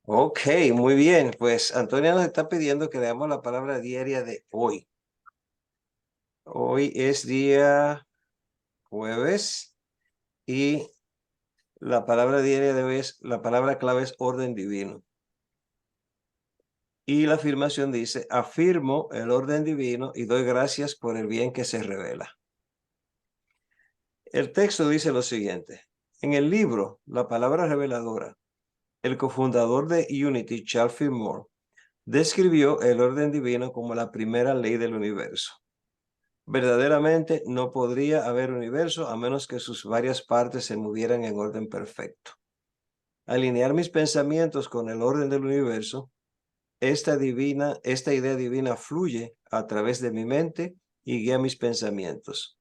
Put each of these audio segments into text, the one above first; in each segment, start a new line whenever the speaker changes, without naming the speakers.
Ok, muy bien. Pues Antonia nos está pidiendo que leamos la palabra diaria de hoy. Hoy es día jueves y la palabra diaria de hoy la palabra clave es orden divino. Y la afirmación dice, afirmo el orden divino y doy gracias por el bien que se revela. El texto dice lo siguiente. En el libro, La palabra reveladora, el cofundador de Unity, Charles Fillmore, describió el orden divino como la primera ley del universo. Verdaderamente no podría haber universo a menos que sus varias partes se movieran en orden perfecto. Alinear mis pensamientos con el orden del universo, esta idea divina fluye a través de mi mente y guía mis pensamientos.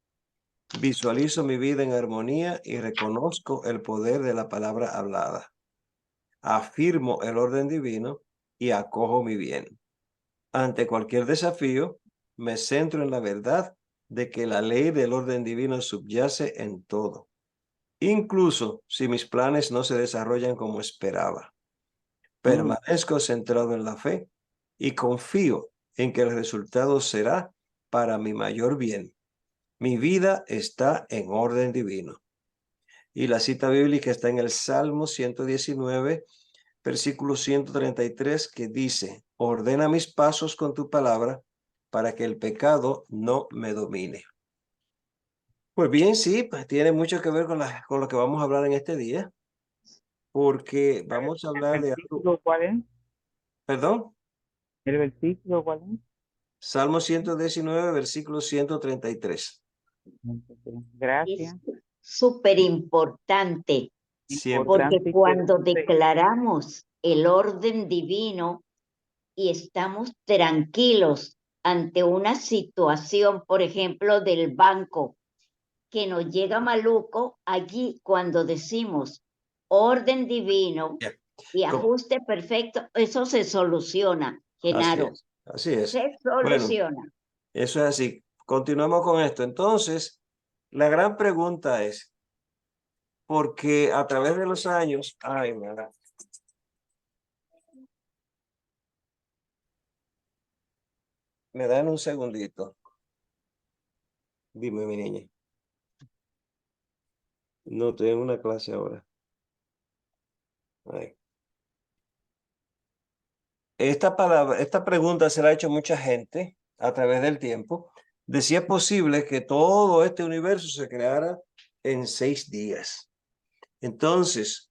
Visualizo mi vida en armonía y reconozco el poder de la palabra hablada. Afirmo el orden divino y acojo mi bien. Ante cualquier desafío, me centro en la verdad de que la ley del orden divino subyace en todo, incluso si mis planes no se desarrollan como esperaba. Permanezco centrado en la fe y confío en que el resultado será para mi mayor bien. Mi vida está en orden divino. Y la cita bíblica está en el Salmo 119, versículo 133, que dice, ordena mis pasos con tu palabra para que el pecado no me domine. Pues bien, sí, pues tiene mucho que ver con lo que vamos a hablar en este día, porque vamos a hablar
¿El
de algo,
versículo cuál es?
perdón,
¿El versículo cuál es?
Salmo 119, versículo 133.
Gracias.
Es súper importante
Siempre.
porque
Importante que
cuando
use.
declaramos el orden divino y estamos tranquilos ante una situación, por ejemplo, del banco, que nos llega maluco, allí cuando decimos orden divino
Bien.
y
Co-
ajuste perfecto, eso se soluciona,
Así
Genaro,
es, así es.
se
Bueno,
soluciona.
eso es así. Continuamos con esto. Entonces, la gran pregunta es, porque a través de los años, ay, me dan un segundito. Dime, mi niña. No, estoy en una clase ahora. Ay. Esta pregunta se la ha hecho mucha gente a través del tiempo, de si es posible que todo este universo se creara en 6 días. Entonces,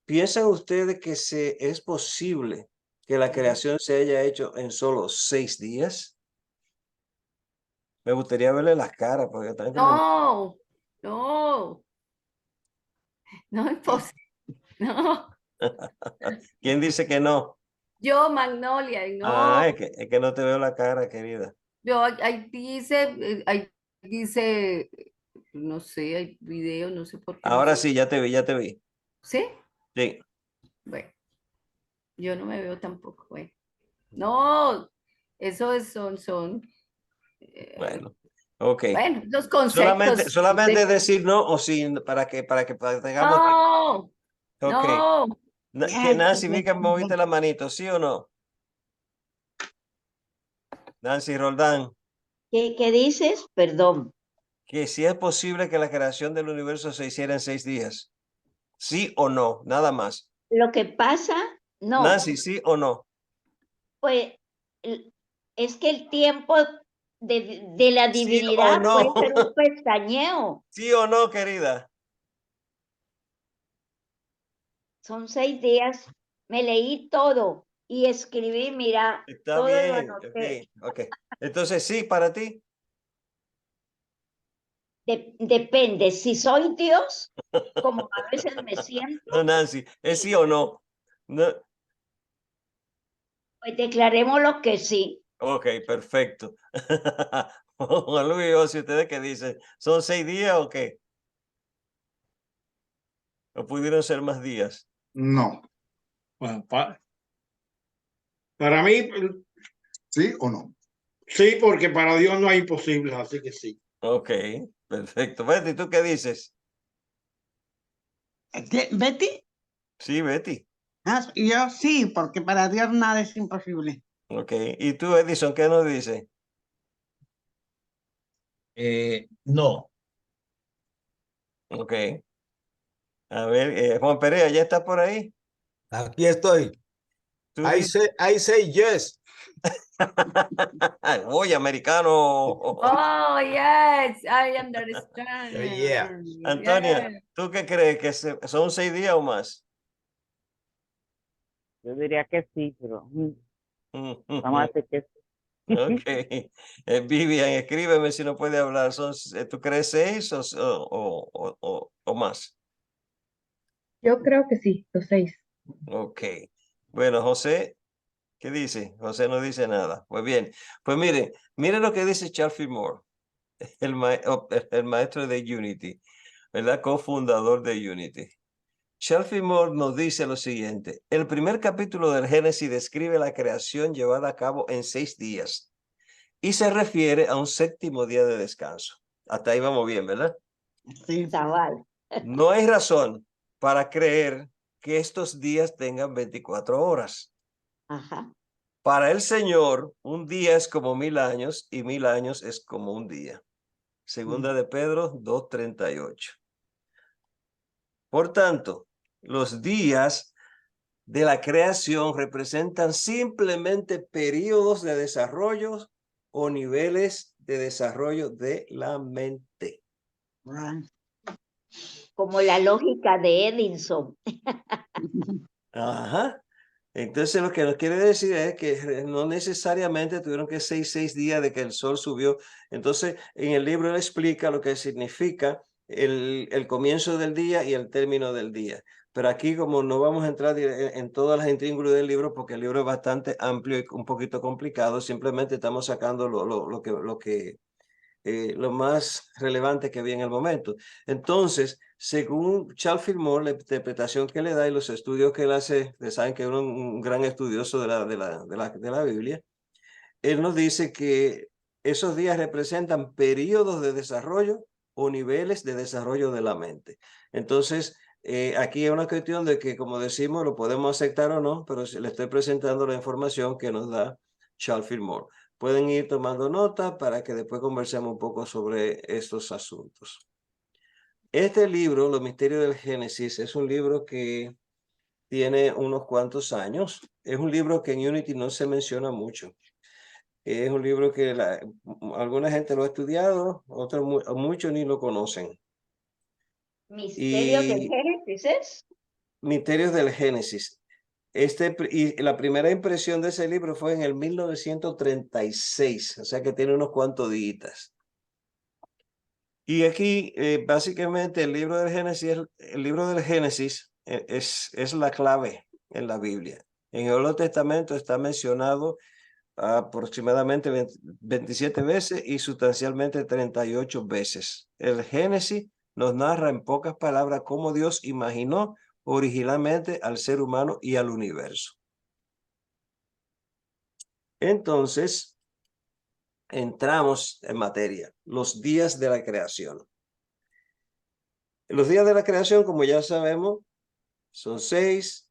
¿piensan ustedes que es posible que la creación se haya hecho en solo 6 días? Me gustaría verle las caras, porque están como...
No, no, no es posible. No,
¿Quién dice que no?
yo, Magnolia, no.
Ah, es que no te veo la cara, querida.
Yo, ahí dice, no sé, hay video, no sé por qué no
Ahora
sé.
sí, ya te vi, ya te vi.
¿Sí?
Sí,
Bueno, yo no me veo tampoco. Bueno, no, eso es, eh,
bueno, ok.
bueno, los
Solamente,
conceptos.
solamente decir no o sí, para que tengamos...
No,
Ok.
no,
Que
Ay,
Nancy, vi que moviste la manito, ¿sí o no? Nancy Roldán,
¿qué dices? Perdón.
que si es posible que la creación del universo se hiciera en 6 días. ¿Sí o no? Nada más.
Lo que pasa, no,
Nancy, ¿sí o no?
pues es que el tiempo de la
¿Sí o
divinidad puede
no?
ser un pestañeo.
¿Sí o no, querida?
Son 6 días. Me leí todo y escribí, mira,
Está
todo lo
bien,
anoté.
ok, ok. Entonces, sí, para ti.
Depende, si soy Dios, como a veces me
No,
siento,
Nancy, ¿es sí
sí,
o no? No.
pues declaremos lo que sí.
Ok, perfecto. Juan Luis, si ustedes qué dicen, ¿son 6 días o qué? ¿O pudieron ser más días?
No. Bueno, para mí, sí o no. Sí, porque para Dios no hay imposibles, así que sí.
Ok, perfecto. Betty, ¿tú qué dices?
Betty,
Sí, Betty.
Yo sí, porque para Dios nada es imposible.
Ok. ¿Y tú, Edison, qué nos dice?
No.
Ok. A ver, Juan Perea, ¿ya está por ahí?
Aquí estoy.
Tú
I say yes.
Oye, americano.
Oh, yes, I understand.
Yeah.
Antonia,
Yeah.
¿tú qué crees? ¿Que son 6 días o más?
Yo diría que sí, pero vamos a decir que sí.
Ok. Vivian, escríbeme si no puede hablar. ¿Tú crees 6 o más?
Yo creo que sí, los 6.
Ok. Bueno, José, ¿qué dice? José no dice nada. Pues bien, pues miren lo que dice Charles Fillmore, el maestro de Unity, ¿verdad? Cofundador de Unity. Charles Fillmore nos dice lo siguiente: el primer capítulo del Génesis describe la creación llevada a cabo en 6 días y se refiere a un 7º día de descanso. Hasta ahí vamos bien, ¿verdad?
Sí.
Cabal.
No hay razón para creer que estos días tengan 24 horas.
Ajá.
Para el Señor, un día es como 1000 años y 1000 años es como un día. Segunda de Pedro 2:38. Por tanto, los días de la creación representan simplemente periodos de desarrollo o niveles de desarrollo de la mente.
Como la lógica de Edison.
Ajá. Entonces lo que nos quiere decir es que no necesariamente tuvieron que ser 6 días de que el sol subió. Entonces en el libro él explica lo que significa el comienzo del día y el término del día. Pero aquí como no vamos a entrar en todas las intríngulis del libro porque el libro es bastante amplio y un poquito complicado, simplemente estamos sacando lo más relevante que había en el momento. Entonces, según Charles Fillmore, la interpretación que le da y los estudios que él hace, ustedes saben que es un gran estudioso de la Biblia, él nos dice que esos días representan periodos de desarrollo o niveles de desarrollo de la mente. Entonces, aquí es una cuestión de que, como decimos, lo podemos aceptar o no, pero le estoy presentando la información que nos da Charles Fillmore. Pueden ir tomando nota para que después conversemos un poco sobre estos asuntos. Este libro, Los Misterios del Génesis, es un libro que tiene unos cuantos años. Es un libro que en Unity no se menciona mucho. Es un libro que alguna gente lo ha estudiado, otros muchos ni lo conocen.
Misterios del
Y
Génesis es.
Misterios del Génesis. Y la primera impresión de ese libro fue en el 1936, o sea que tiene unos cuantos días. Y aquí, básicamente, el libro del Génesis es la clave en la Biblia. En el Nuevo Testamento está mencionado aproximadamente 27 veces y sustancialmente 38 veces. El Génesis nos narra en pocas palabras cómo Dios imaginó originalmente al ser humano y al universo. Entonces, entramos en materia, los días de la creación. Los días de la creación, como ya sabemos, son 6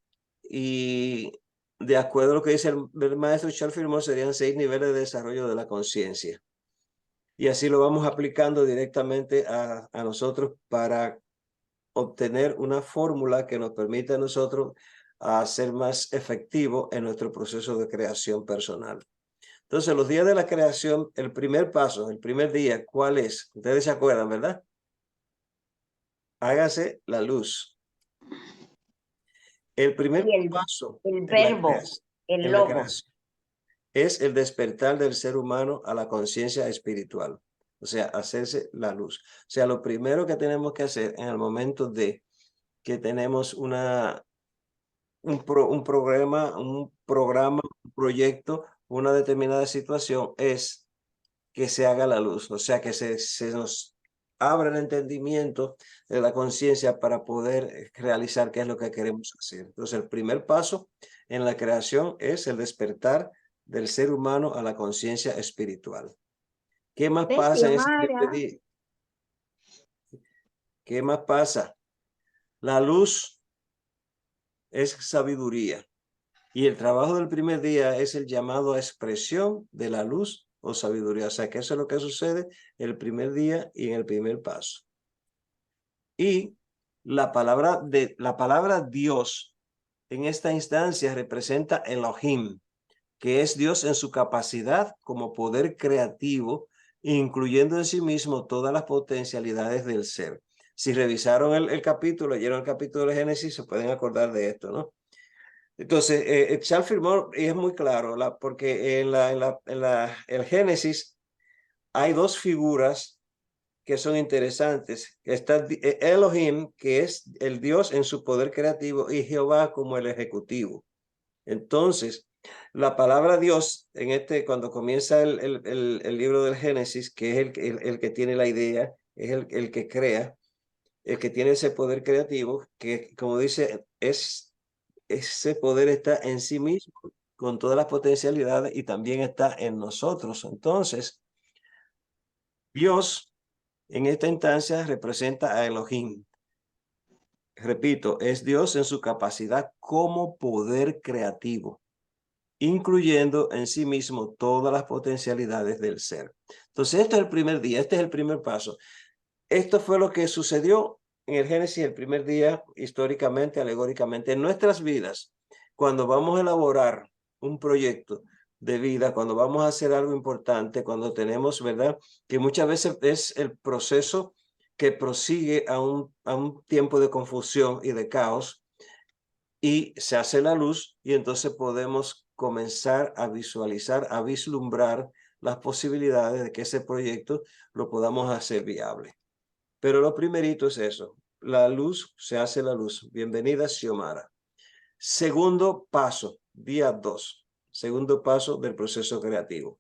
y de acuerdo a lo que dice el maestro Charles Fillmore, serían 6 niveles de desarrollo de la conciencia. Y así lo vamos aplicando directamente a nosotros para obtener una fórmula que nos permita a nosotros ser más efectivos en nuestro proceso de creación personal. Entonces, los días de la creación, el primer paso, el primer día, ¿cuál es? Ustedes se acuerdan, ¿verdad? Hágase la luz. El primer
Y
paso
el
en la
verbo, el logo.
creación es el despertar del ser humano a la conciencia espiritual, o sea, hacerse la luz. O sea, lo primero que tenemos que hacer en el momento de que tenemos un programa, un proyecto, una determinada situación, es que se haga la luz, o sea, que se nos abra el entendimiento de la conciencia para poder realizar qué es lo que queremos hacer. Entonces, el primer paso en la creación es el despertar del ser humano a la conciencia espiritual. ¿Qué más pasa en ese primer día? ¿Qué más pasa? La luz es sabiduría. Y el trabajo del primer día es el llamado a expresión de la luz o sabiduría. O sea, que eso es lo que sucede el primer día y en el primer paso. Y la palabra Dios en esta instancia representa Elohim, que es Dios en su capacidad como poder creativo, incluyendo en sí mismo todas las potencialidades del ser. Si revisaron el capítulo, leyeron el capítulo de Génesis, se pueden acordar de esto, ¿no? Entonces, Charles Fillmore es muy claro, porque en el Génesis hay dos figuras que son interesantes. Está Elohim, que es el Dios en su poder creativo, y Jehová como el ejecutivo. Entonces, la palabra Dios, cuando comienza el libro del Génesis, que es el que tiene la idea, es el que crea, el que tiene ese poder creativo, que como dice, ese poder está en sí mismo, con todas las potencialidades, y también está en nosotros. Entonces, Dios en esta instancia representa a Elohim. Repito, es Dios en su capacidad como poder creativo, incluyendo en sí mismo todas las potencialidades del ser. Entonces, este es el primer día, este es el primer paso. Esto fue lo que sucedió en el Génesis el primer día, históricamente, alegóricamente, en nuestras vidas. Cuando vamos a elaborar un proyecto de vida, cuando vamos a hacer algo importante, cuando tenemos, ¿verdad? Que muchas veces es el proceso que prosigue a un tiempo de confusión y de caos, y se hace la luz, y entonces podemos comenzar a visualizar, a vislumbrar las posibilidades de que ese proyecto lo podamos hacer viable. Pero lo primerito es eso, la luz, se hace la luz. Bienvenida, Xiomara. Segundo paso, día 2, segundo paso del proceso creativo.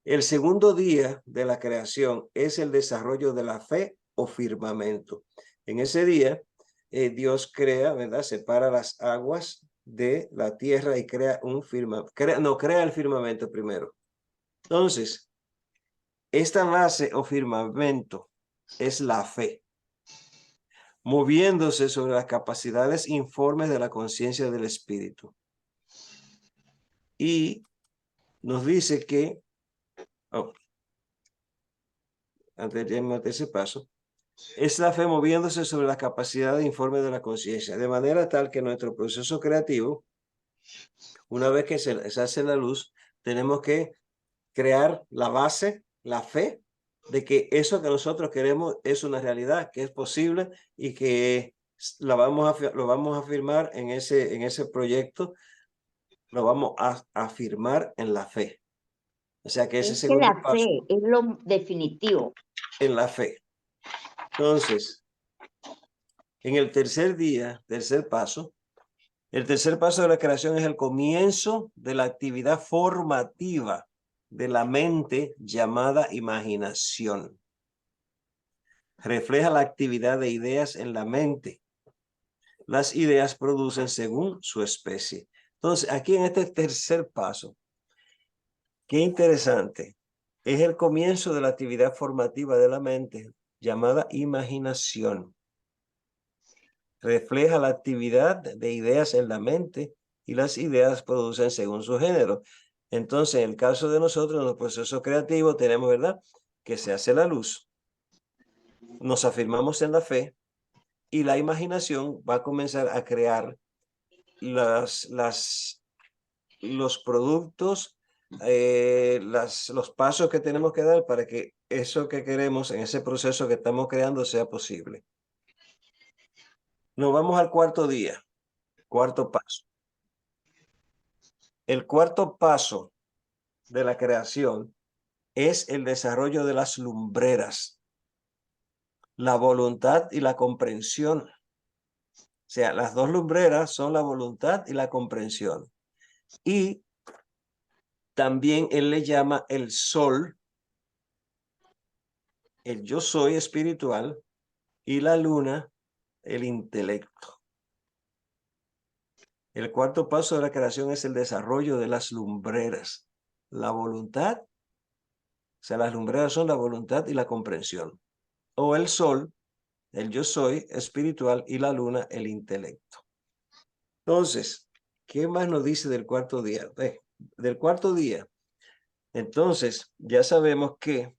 El segundo día de la creación es el desarrollo de la fe o firmamento. En ese día, Dios crea, ¿verdad? Separa las aguas de la tierra y crea un firmamento. Crea el firmamento primero. Entonces, esta base o firmamento es la fe, moviéndose sobre las capacidades informes de la conciencia del espíritu. Y nos dice que, antes de ese paso, es la fe moviéndose sobre la capacidad de informe de la conciencia, de manera tal que nuestro proceso creativo, una vez que se hace la luz, tenemos que crear la base, la fe, de que eso que nosotros queremos es una realidad, que es posible, y que lo vamos a afirmar en ese proyecto, lo vamos a afirmar en la fe. O sea que ese
Es que
segundo
la
paso,
fe es lo definitivo.
en la fe. Entonces, en el tercer día, tercer paso, el tercer paso de la creación es el comienzo de la actividad formativa de la mente llamada imaginación. Refleja la actividad de ideas en la mente. Las ideas producen según su especie. Entonces, aquí en este tercer paso, qué interesante, es el comienzo de la actividad formativa de la mente llamada imaginación. Refleja la actividad de ideas en la mente, y las ideas producen según su género. Entonces, en el caso de nosotros, en el proceso creativo, tenemos, ¿verdad?, que se hace la luz, nos afirmamos en la fe, y la imaginación va a comenzar a crear los productos, los pasos que tenemos que dar para que eso que queremos en ese proceso que estamos creando sea posible. Nos vamos al cuarto día, cuarto paso. El cuarto paso de la creación es el desarrollo de las lumbreras, la voluntad y la comprensión. O sea, las dos lumbreras son la voluntad y la comprensión. Y también él le llama el sol, el yo soy espiritual, y la luna, el intelecto. El cuarto paso de la creación es el desarrollo de las lumbreras, la voluntad. O sea, las lumbreras son la voluntad y la comprensión. O el sol, el yo soy espiritual, y la luna, el intelecto. Entonces, ¿qué más nos dice del cuarto día? Del cuarto día. Entonces, ya sabemos que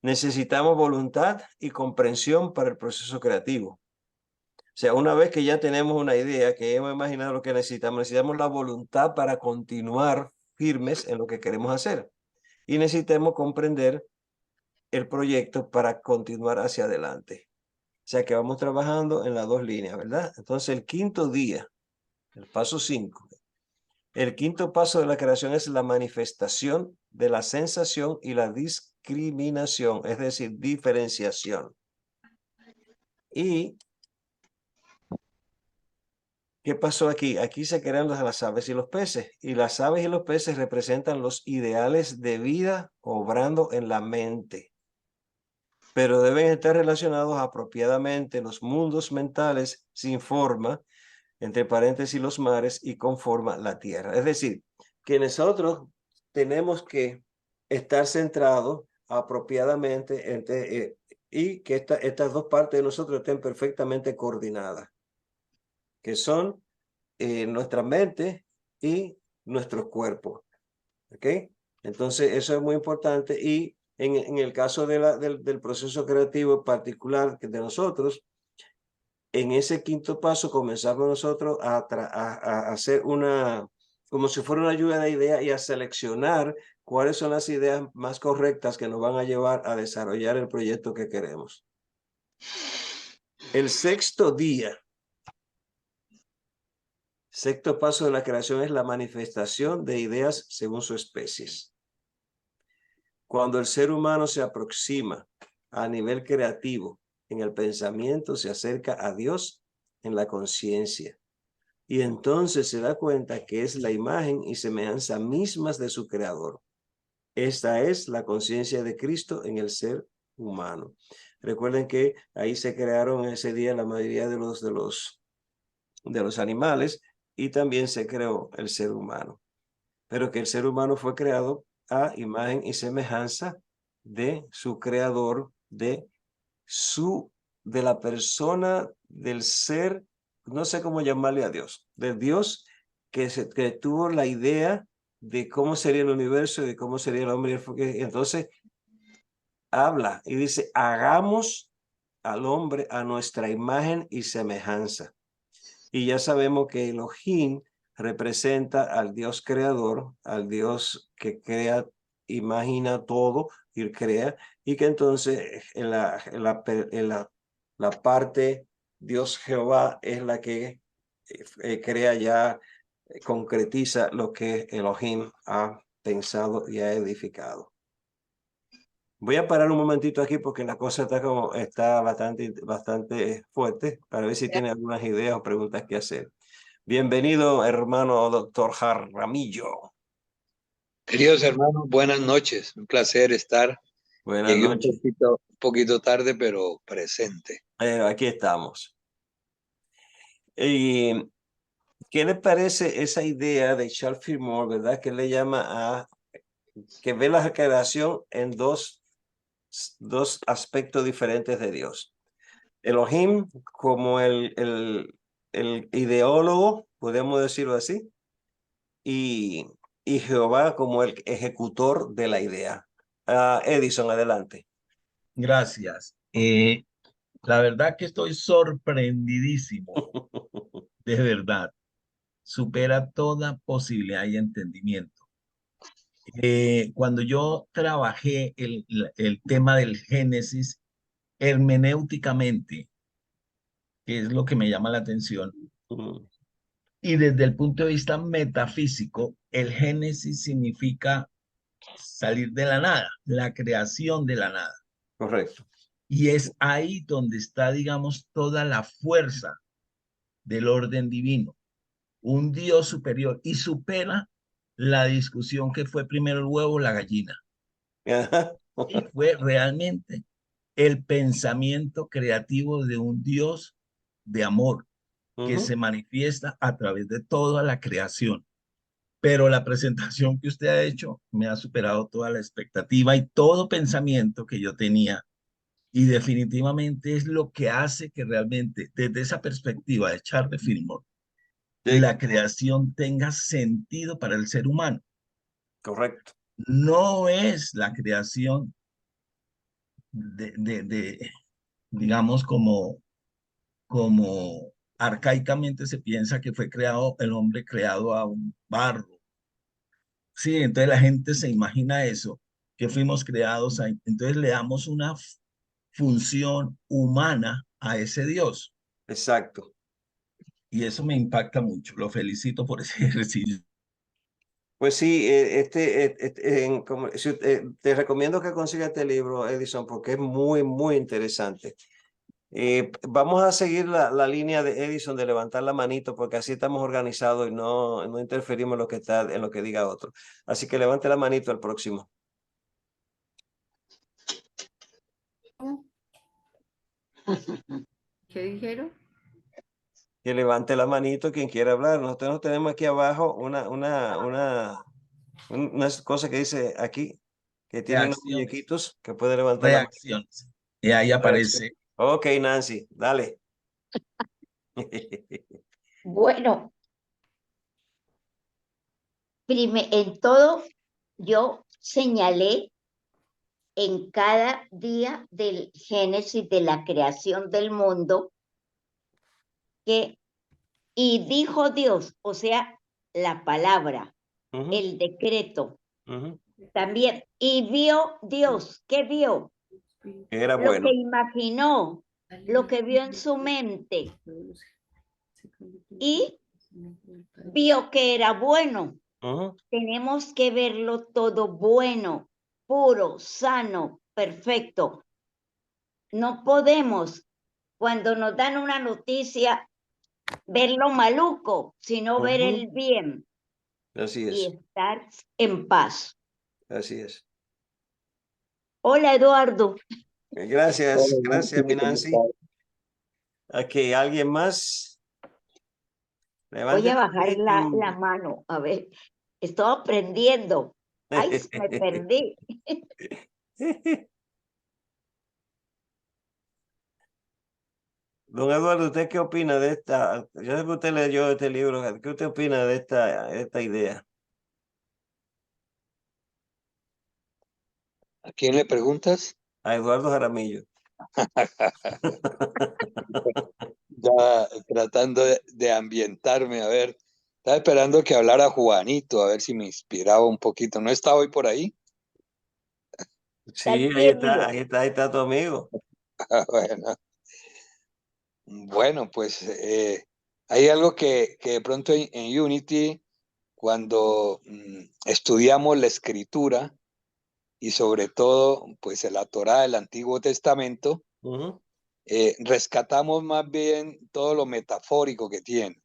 necesitamos voluntad y comprensión para el proceso creativo. O sea, una vez que ya tenemos una idea, que hemos imaginado lo que necesitamos la voluntad para continuar firmes en lo que queremos hacer. Y necesitamos comprender el proyecto para continuar hacia adelante. O sea que vamos trabajando en las dos líneas, ¿verdad? Entonces el quinto día, el paso 5, el quinto paso de la creación es la manifestación de la sensación y la discriminación, es decir, diferenciación. Y ¿qué pasó aquí? Aquí se crean las aves y los peces, y las aves y los peces representan los ideales de vida obrando en la mente, pero deben estar relacionados apropiadamente los mundos mentales sin forma, entre paréntesis los mares, y con forma la tierra. Es decir, que nosotros tenemos que estar centrados apropiadamente y que estas dos partes de nosotros estén perfectamente coordinadas, que son nuestra mente y nuestros cuerpos. ¿Ok? Entonces, eso es muy importante. Y en el caso del proceso creativo particular de nosotros, en ese quinto paso comenzamos nosotros a hacer como si fuera una lluvia de ideas y a seleccionar cuáles son las ideas más correctas que nos van a llevar a desarrollar el proyecto que queremos. El sexto día, sexto paso de la creación es la manifestación de ideas según sus especies. Cuando el ser humano se aproxima a nivel creativo en el pensamiento, se acerca a Dios en la conciencia. Y entonces se da cuenta que es la imagen y semejanza mismas de su creador. Esta es la conciencia de Cristo en el ser humano. Recuerden que ahí se crearon ese día la mayoría de los animales y también se creó el ser humano. Pero que el ser humano fue creado a imagen y semejanza de su creador, de la persona, del ser, no sé cómo llamarle a Dios, del Dios que tuvo la idea de cómo sería el universo y de cómo sería el hombre. Y entonces habla y dice, hagamos al hombre a nuestra imagen y semejanza. Y ya sabemos que Elohim representa al Dios creador, al Dios que crea, imagina todo y crea, y que entonces en la parte Dios Jehová es la que crea ya, concretiza lo que Elohim ha pensado y ha edificado. Voy a parar un momentito aquí porque la cosa está bastante fuerte para ver si tiene algunas ideas o preguntas que hacer. Bienvenido, hermano doctor Jaramillo.
Queridos hermanos, buenas noches. Un placer estar.
Buenas
Llegué
noches.
un poquito tarde, pero presente.
Aquí estamos. ¿Y qué le parece esa idea de Charles Fillmore, verdad? Que le llama a que ve la creación en dos aspectos diferentes de Dios. Elohim como el ideólogo, podemos decirlo así, y Jehová como el ejecutor de la idea. Edison, adelante.
Gracias. La verdad que estoy sorprendidísimo, de verdad. Supera toda posibilidad y entendimiento. Cuando yo trabajé el tema del Génesis hermenéuticamente, que es lo que me llama la atención, y desde el punto de vista metafísico, el Génesis significa salir de la nada, la creación de la nada.
Correcto.
Y es ahí donde está, digamos, toda la fuerza del orden divino. Un Dios superior y supera la discusión que fue primero el huevo o la gallina. Y fue realmente el pensamiento creativo de un Dios de amor que se manifiesta a través de toda la creación. Pero la presentación que usted ha hecho me ha superado toda la expectativa y todo pensamiento que yo tenía. Y definitivamente es lo que hace que realmente, desde esa perspectiva de Charles Fillmore, la creación tenga sentido para el ser humano.
Correcto.
No es la creación digamos, como arcaicamente se piensa que fue creado el hombre creado a un barro. Sí, entonces la gente se imagina eso, que fuimos creados ahí. Entonces le damos una función humana a ese Dios.
Exacto.
Y eso me impacta mucho. Lo felicito por ese ejercicio.
Pues sí, te recomiendo que consigas este libro, Edison, porque es muy, muy interesante. Vamos a seguir la línea de Edison de levantar la manito, porque así estamos organizados y no interferimos en lo que diga otro. Así que levante la manito al próximo.
¿Qué dijeron?
Que levante la manito quien quiera hablar. Nosotros tenemos aquí abajo una cosa que dice aquí, que tiene unos
Reacciones.
muñequitos que puede levantar la mano.
Reacciones. Y ahí aparece.
Ok, Nancy, dale.
Bueno, en todo yo señalé en cada día del Génesis de la creación del mundo que, y dijo Dios, o sea, la palabra, el decreto, también, y vio Dios, ¿qué vio?
Era
Lo
bueno.
que imaginó, lo que vio en su mente, y vio que era bueno. Tenemos que verlo todo bueno, puro, sano, perfecto. No podemos, cuando nos dan una noticia, ver lo maluco, sino ver el bien.
Así es.
Y estar en paz.
Así es.
Hola, Eduardo.
Gracias, mi Nancy. Aquí, ¿alguien más?
Voy a bajar la
Levante.
mano, a ver, estoy aprendiendo. Ay, me perdí.
Don Eduardo, ¿usted qué opina de esta? Yo sé que usted leyó este libro. ¿Qué usted opina de esta idea?
¿A quién le preguntas?
A Eduardo Jaramillo.
Ya tratando de ambientarme, a ver. Estaba esperando que hablara Juanito, a ver si me inspiraba un poquito. ¿No está hoy por ahí?
Sí, ahí está tu amigo.
Bueno, pues hay algo que de pronto en Unity, cuando estudiamos la escritura y sobre todo pues la Torá del Antiguo Testamento, rescatamos más bien todo lo metafórico que tiene,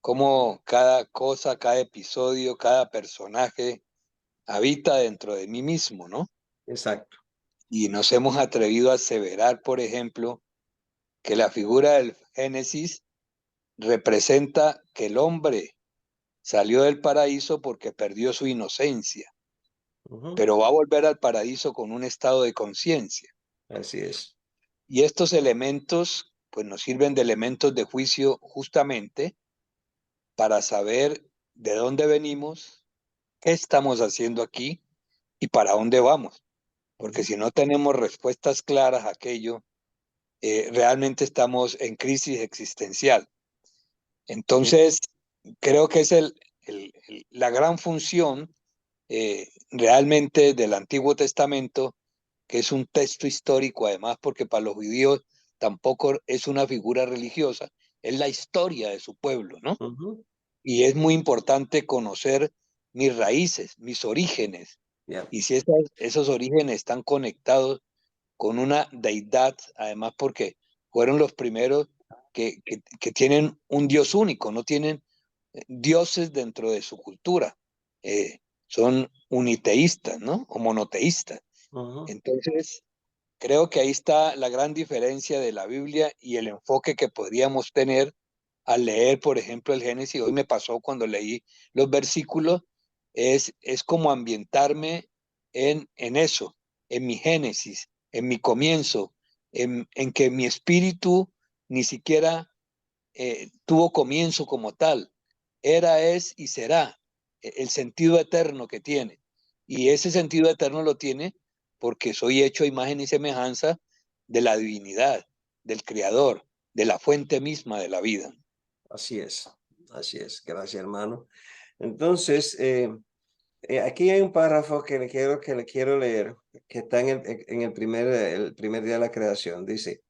cómo cada cosa, cada episodio, cada personaje habita dentro de mí mismo, ¿no?
Exacto.
Y nos hemos atrevido a aseverar, por ejemplo, que la figura del Génesis representa que el hombre salió del paraíso porque perdió su inocencia, pero va a volver al paraíso con un estado de conciencia.
Así es.
Y estos elementos, pues nos sirven de elementos de juicio justamente para saber de dónde venimos, qué estamos haciendo aquí y para dónde vamos. Porque si no tenemos respuestas claras a aquello, realmente estamos en crisis existencial. Entonces, creo que es la gran función realmente del Antiguo Testamento, que es un texto histórico además, porque para los judíos tampoco es una figura religiosa, es la historia de su pueblo, ¿no? Y es muy importante conocer mis raíces, mis orígenes. Y si esos orígenes están conectados con una deidad, además porque fueron los primeros que tienen un Dios único, no tienen dioses dentro de su cultura. Son uniteístas, ¿no? O monoteístas. Entonces, creo que ahí está la gran diferencia de la Biblia y el enfoque que podríamos tener al leer, por ejemplo, el Génesis. Hoy me pasó cuando leí los versículos, es como ambientarme en eso, en mi Génesis, en mi comienzo, en que mi espíritu ni siquiera tuvo comienzo como tal. Era, es y será el sentido eterno que tiene. Y ese sentido eterno lo tiene porque soy hecho a imagen y semejanza de la divinidad, del Creador, de la fuente misma de la vida.
Así es. Gracias, hermano. Entonces, aquí hay un párrafo que le quiero leer, que está en el primer día de la creación. Dice,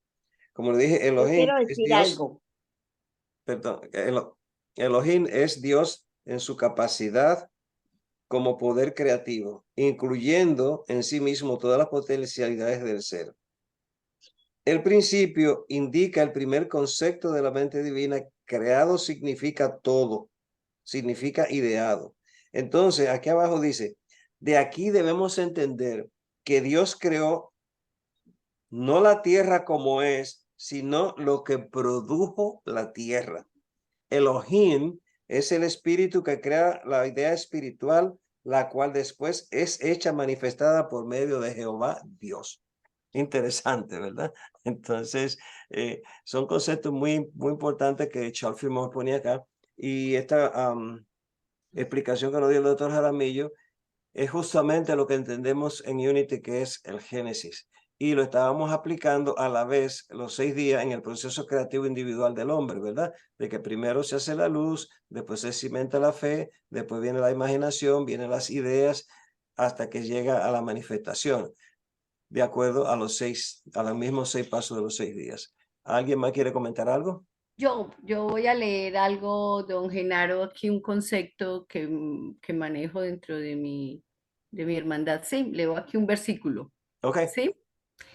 como le dije,
Yo
Elohim
quiero
es
decir
Dios.
algo.
Perdón, Elohim es Dios en su capacidad como poder creativo, incluyendo en sí mismo todas las potencialidades del ser. El principio indica el primer concepto de la mente divina. Creado significa todo, significa ideado. Entonces, aquí abajo dice, de aquí debemos entender que Dios creó no la tierra como es, sino lo que produjo la tierra. Elohim es el espíritu que crea la idea espiritual, la cual después es hecha manifestada por medio de Jehová Dios. Interesante, ¿verdad? Entonces, son conceptos muy importantes que Charles Fillmore ponía acá. Y esta explicación que nos dio el doctor Jaramillo es justamente lo que entendemos en Unity, que es el Génesis. Y lo estábamos aplicando a la vez los 6 días en el proceso creativo individual del hombre, ¿verdad? De que primero se hace la luz, después se cimenta la fe, después viene la imaginación, vienen las ideas, hasta que llega a la manifestación, de acuerdo a los mismos 6 pasos de los 6 días. ¿Alguien más quiere comentar algo?
Yo voy a leer algo, don Genaro, aquí un concepto que manejo dentro de mi hermandad. Sí, leo aquí un versículo.
Ok.
¿Sí?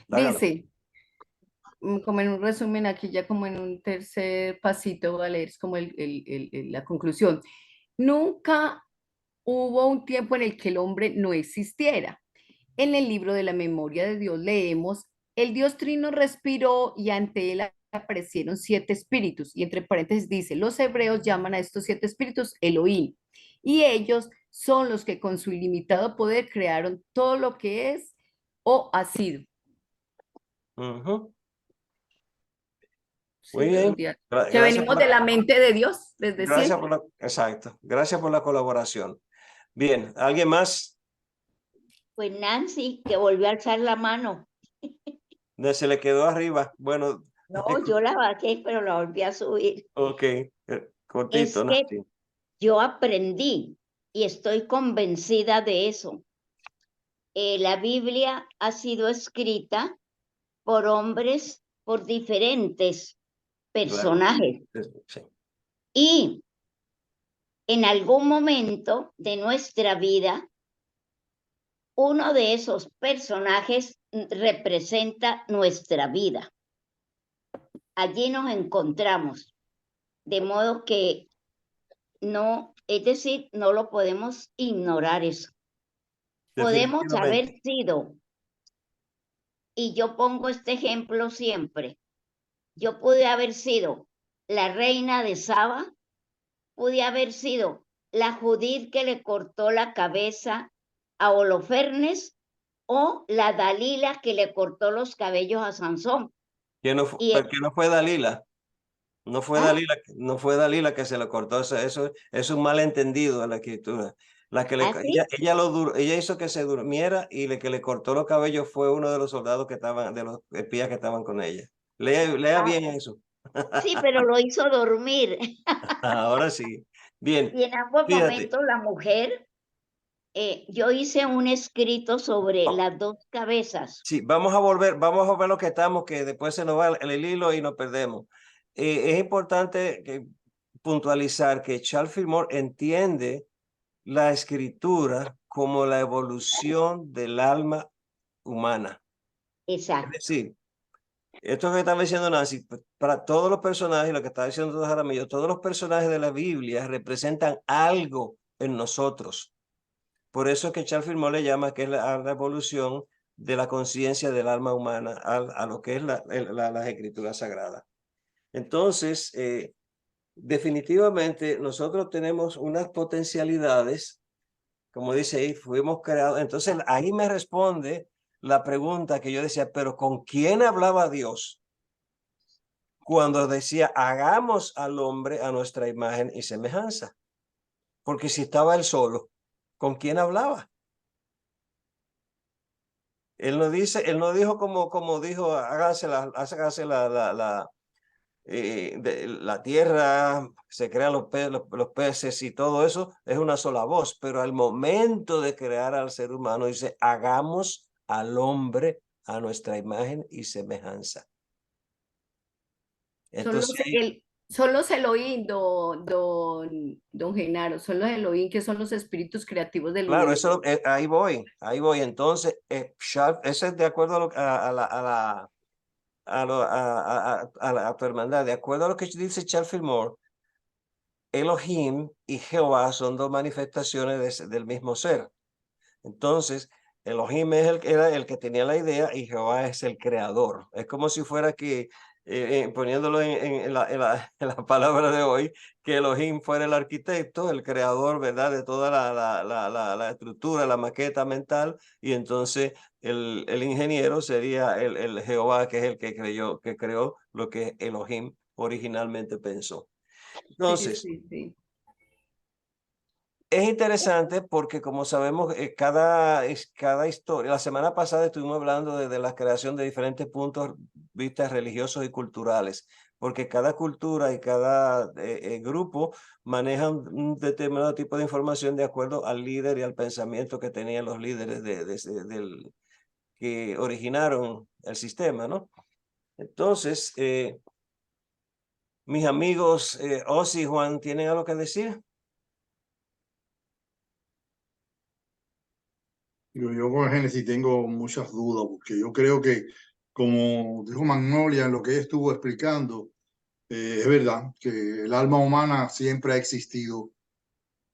Hágalo.
Dice, como en un resumen, aquí ya como en un tercer pasito, voy a leer es como la conclusión. Nunca hubo un tiempo en el que el hombre no existiera. En el libro de la memoria de Dios leemos, el Dios Trino respiró y ante él aparecieron 7 espíritus. Y entre paréntesis dice, los hebreos llaman a estos 7 espíritus Elohim. Y ellos son los que con su ilimitado poder crearon todo lo que es o ha sido.
Muy bien.
Que venimos de la mente de Dios desde siempre.
Exacto. Gracias por la colaboración. Bien, ¿alguien más?
Pues Nancy, que volvió a alzar la mano.
Se le quedó arriba. Bueno.
No, yo la bajé, pero la volví a subir.
Ok, cortito,
Es
¿no?
que
Sí.
yo aprendí y estoy convencida de eso. La Biblia ha sido escrita por hombres, por diferentes personajes.
Sí.
Y en algún momento de nuestra vida, uno de esos personajes representa nuestra vida. Allí nos encontramos. De modo que no, es decir, no lo podemos ignorar eso. Podemos haber sido, y yo pongo este ejemplo siempre, yo pude haber sido la reina de Saba, pude haber sido la Judith que le cortó la cabeza a Holofernes o la Dalila que le cortó los cabellos a Sansón.
¿Quién no fue Dalila? No fue Dalila que se le cortó eso es un malentendido en la escritura. Ella hizo que se durmiera y que le cortó los cabellos fue uno de los soldados de los espías que estaban con ella. Lea bien eso.
Sí, pero lo hizo dormir.
Ahora sí. Bien.
Y en ambos momentos la mujer, yo hice un escrito sobre las 2 cabezas.
Sí, vamos a volver lo que estamos, que después se nos va el hilo y nos perdemos. Es importante puntualizar que Charles Fillmore entiende la escritura como la evolución del alma humana.
Exacto.
Es decir, esto que estaba diciendo Nancy, para todos los personajes, lo que está diciendo Jaramillo, todos los personajes de la Biblia representan algo en nosotros. Por eso es que Charles Fillmore le llama que es la evolución de la conciencia del alma humana a lo que es las escrituras sagradas. Entonces, definitivamente nosotros tenemos unas potencialidades, como dice ahí, fuimos creados. Entonces, ahí me responde la pregunta que yo decía, pero ¿con quién hablaba Dios? cuando decía, hagamos al hombre a nuestra imagen y semejanza. Porque si estaba él solo, ¿con quién hablaba? Él no dijo como dijo, hágase la tierra, se crean los peces y todo eso, es una sola voz, pero al momento de crear al ser humano dice, hagamos al hombre a nuestra imagen y semejanza. Entonces,
son los Elohim, don Genaro, son los Elohim que son los espíritus creativos del
claro,
universo.
eso, ahí voy. Entonces, eso es de acuerdo a tu hermandad, de acuerdo a lo que dice Charles Fillmore, Elohim y Jehová son dos manifestaciones del mismo ser. Entonces, Elohim era el que tenía la idea y Jehová es el creador. Es como si fuera que, poniéndolo en la palabra de hoy, que Elohim fuera el arquitecto, el creador, ¿verdad? De toda la estructura, la maqueta mental, y entonces el ingeniero sería el Jehová, que es el que creó lo que Elohim originalmente pensó. Entonces,
Sí.
es interesante porque, como sabemos, cada historia, la semana pasada estuvimos hablando de la creación de diferentes puntos de vista religiosos y culturales, porque cada cultura y cada grupo manejan un determinado tipo de información de acuerdo al líder y al pensamiento que tenían los líderes que originaron el sistema, ¿no? Entonces, mis amigos Ozzy y Juan, ¿tienen algo que decir?
Yo con el Génesis tengo muchas dudas, porque yo creo que, como dijo Magnolia en lo que ella estuvo explicando, es verdad que el alma humana siempre ha existido,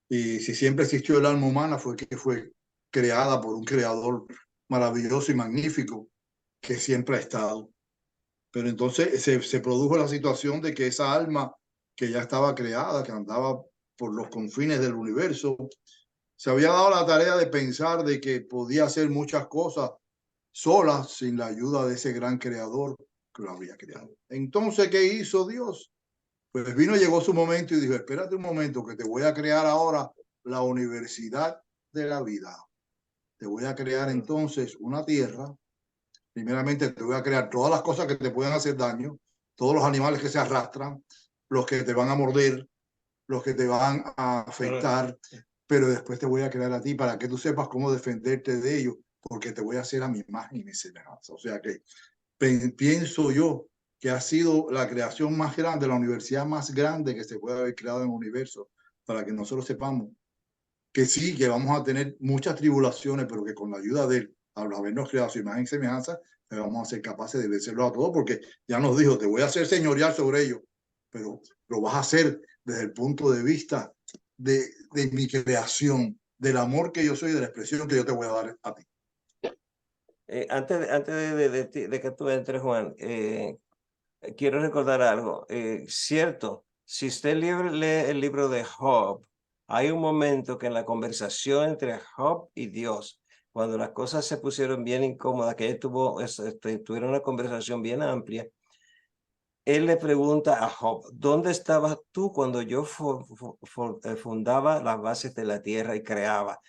y si siempre existió el alma humana fue que fue creada por un creador maravilloso y magnífico que siempre ha estado. Pero entonces se produjo la situación de que esa alma que ya estaba creada, que andaba por los confines del universo, se había dado la tarea de pensar de que podía hacer muchas cosas sola, sin la ayuda de ese gran creador que lo había creado. Entonces, ¿qué hizo Dios? Pues vino, llegó su momento y dijo, espérate un momento, que te voy a crear ahora la universidad de la vida. Te voy a crear entonces una tierra. Primeramente te voy a crear todas las cosas que te pueden hacer daño, todos los animales que se arrastran, los que te van a morder, los que te van a afectar, pero después te voy a crear a ti para que tú sepas cómo defenderte de ellos, porque te voy a hacer a mi imagen y mi semejanza. O sea que pienso yo que ha sido la creación más grande, la universidad más grande que se puede haber creado en el universo, para que nosotros sepamos que sí, que vamos a tener muchas tribulaciones, pero que con la ayuda de él, al habernos creado su imagen y semejanza, vamos a ser capaces de vencerlo a todos, porque ya nos dijo, te voy a hacer señorial sobre ellos, pero lo vas a hacer desde el punto de vista de mi creación, del amor que yo soy, de la expresión que yo te voy a dar a ti.
Antes de que tú entres, Juan, quiero recordar algo. Cierto, si usted lee el libro de Job, hay un momento que en la conversación entre Job y Dios, cuando las cosas se pusieron bien incómodas, que él tuvieron una conversación bien amplia, él le pregunta a Job, ¿dónde estabas tú cuando yo fundaba las bases de la tierra y creaba?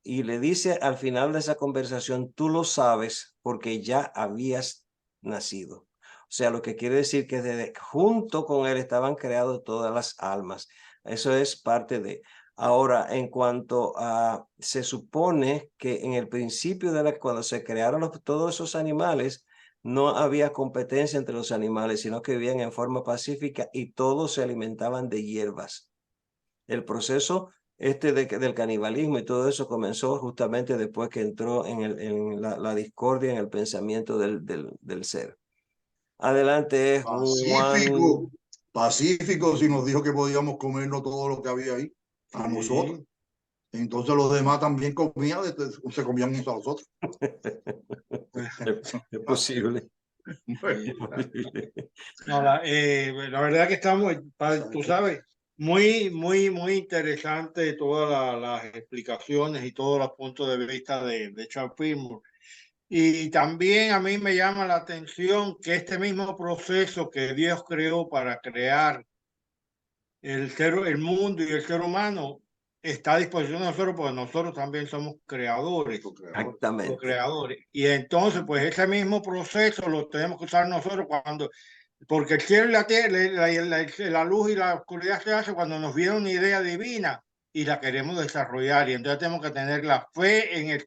Y le dice al final de esa conversación, tú lo sabes porque ya habías nacido. O sea, lo que quiere decir que junto con él estaban creadas todas las almas. Eso es parte de. Ahora, en cuanto a, se supone que en el principio cuando se crearon todos esos animales, no había competencia entre los animales, sino que vivían en forma pacífica y todos se alimentaban de hierbas. El proceso del canibalismo y todo eso comenzó justamente después que entró en la discordia en el pensamiento del ser. Adelante, Juan.
Pacífico, si nos dijo que podíamos comernos todo lo que había ahí, a nosotros. Entonces los demás también comían, se comían unos a los otros.
Es posible.
No,
la verdad que estamos, tú sabes, muy interesante todas las explicaciones y todos los puntos de vista de Charles Fillmore. Y también a mí me llama la atención que este mismo proceso que Dios creó para crear el mundo y el ser humano está a disposición de nosotros, porque nosotros también somos creadores,
Exactamente.
co-creadores. Y entonces, pues ese mismo proceso lo tenemos que usar nosotros porque el cielo y la tierra, la luz y la oscuridad se hace cuando nos viene una idea divina y la queremos desarrollar. Y entonces tenemos que tener la fe en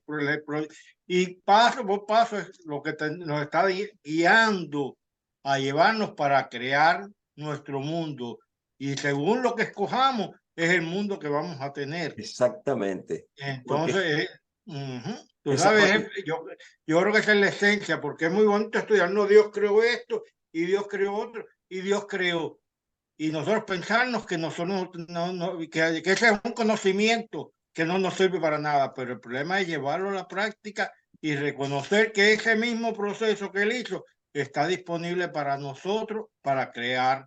y paso por paso es lo que nos está guiando a llevarnos para crear nuestro mundo. Y según lo que escojamos, es el mundo que vamos a tener.
Exactamente.
Entonces, tú sabes, yo creo que esa es la esencia, porque es muy bonito estudiar. No, Dios creó esto y Dios creó otro y Dios creó. Y nosotros pensarnos que nosotros que ese es un conocimiento que no nos sirve para nada, pero el problema es llevarlo a la práctica y reconocer que ese mismo proceso que él hizo está disponible para nosotros para crear.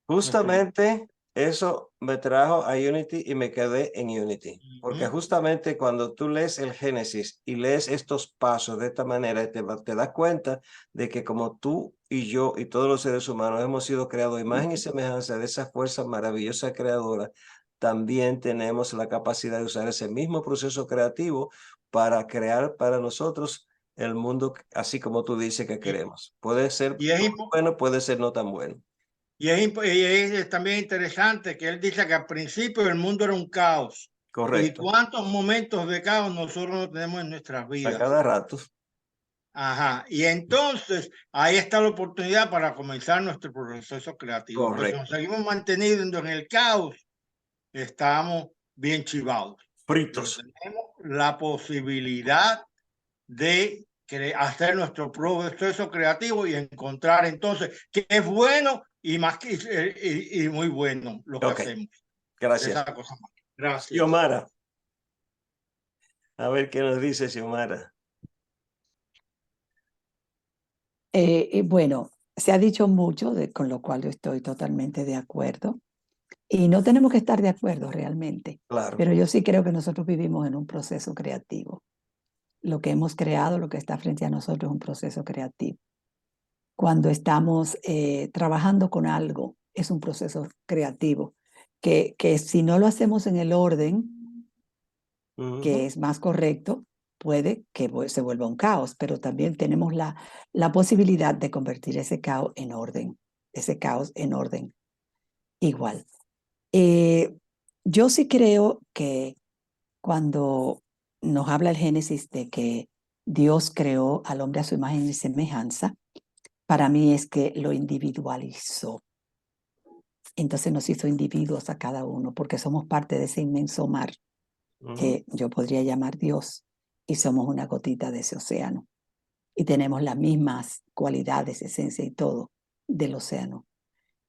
Justamente eso me trajo a Unity y me quedé en Unity, porque justamente cuando tú lees el Génesis y lees estos pasos de esta manera, te das cuenta de que como tú y yo y todos los seres humanos hemos sido creados a imagen y semejanza de esa fuerza maravillosa creadora, también tenemos la capacidad de usar ese mismo proceso creativo para crear para nosotros el mundo así como tú dices que queremos. Puede ser bueno, puede ser no tan bueno.
Y es también interesante que él dice que al principio el mundo era un caos.
Correcto.
¿Y cuántos momentos de caos nosotros no tenemos en nuestras vidas?
A cada rato.
Ajá. Y entonces ahí está la oportunidad para comenzar nuestro proceso creativo. Porque si nos seguimos manteniendo en el caos, estamos bien chivados.
Fritos.
Pero tenemos la posibilidad de hacer nuestro proceso creativo y encontrar entonces qué es bueno y más y muy bueno lo que hacemos.
Gracias.
Esa cosa más. Gracias.
Xiomara. A ver qué nos dice Xiomara.
Bueno, se ha dicho mucho, con lo cual yo estoy totalmente de acuerdo. Y no tenemos que estar de acuerdo realmente.
Claro.
Pero yo sí creo que nosotros vivimos en un proceso creativo. Lo que hemos creado, lo que está frente a nosotros es un proceso creativo. Cuando estamos trabajando con algo, es un proceso creativo. Que si no lo hacemos en el orden, que es más correcto, puede que se vuelva un caos, pero también tenemos la posibilidad de convertir ese caos en orden. Igual. Yo sí creo que cuando nos habla el Génesis de que Dios creó al hombre a su imagen y semejanza, para mí es que lo individualizó. Entonces nos hizo individuos a cada uno, porque somos parte de ese inmenso mar que yo podría llamar Dios, y somos una gotita de ese océano. Y tenemos las mismas cualidades, esencia y todo del océano.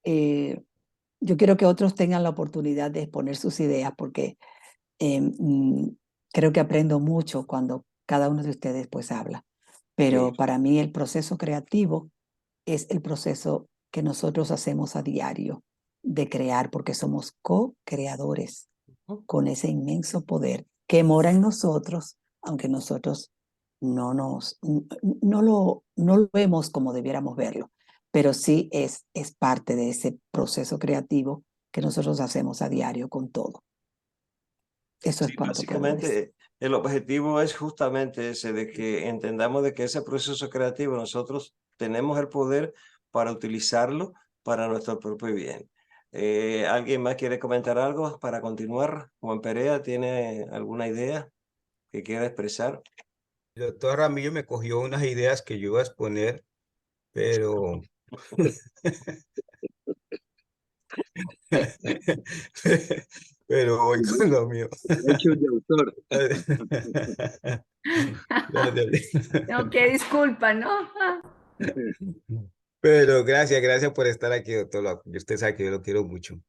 Yo quiero que otros tengan la oportunidad de exponer sus ideas, porque creo que aprendo mucho cuando cada uno de ustedes pues habla. Pero para mí el proceso creativo es el proceso que nosotros hacemos a diario de crear, porque somos co-creadores con ese inmenso poder que mora en nosotros, aunque nosotros no lo vemos como debiéramos verlo, pero sí es parte de ese proceso creativo que nosotros hacemos a diario con todo. Eso es cuanto
básicamente el objetivo es justamente ese, de que entendamos de que ese proceso creativo nosotros tenemos el poder para utilizarlo para nuestro propio bien. ¿Alguien más quiere comentar algo para continuar? Juan Perea, ¿tiene alguna idea que quiera expresar?
El doctor Ramillo me cogió unas ideas que yo iba a exponer, pero pero voy con lo mío.
Derechos de autor.
No, qué disculpa, ¿no?
Pero gracias por estar aquí, doctor. Usted sabe que yo lo quiero mucho.